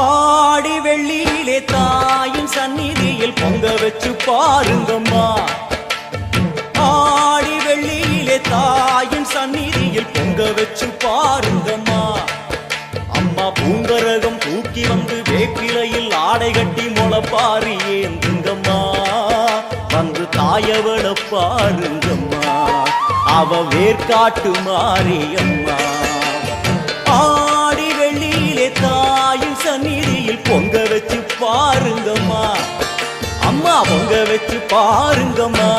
ஆடி வெள்ளியிலே தாயின் சந்நிதியில் பொங்க வச்சு பாருங்கம்மா. ஆடி வெள்ளியிலே தாயின் சந்நிதியில் பொங்க வச்சு பாருங்கம்மா. அம்மா பூங்கரகம் தூக்கி வந்து வேப்பிலையில் ஆடை கட்டி முளப்பாரி ஏந்துங்கம்மா. வந்து தாயவள பாருங்கம்மா, அவ வேர்காட்டு மாரியம்மா. ஆடி வெள்ளியிலே தாயின் சந்நிதியில் பொங்க வச்சு பாருங்கம்மா. அம்மா பொங்க வச்சு பாருங்கம்மா.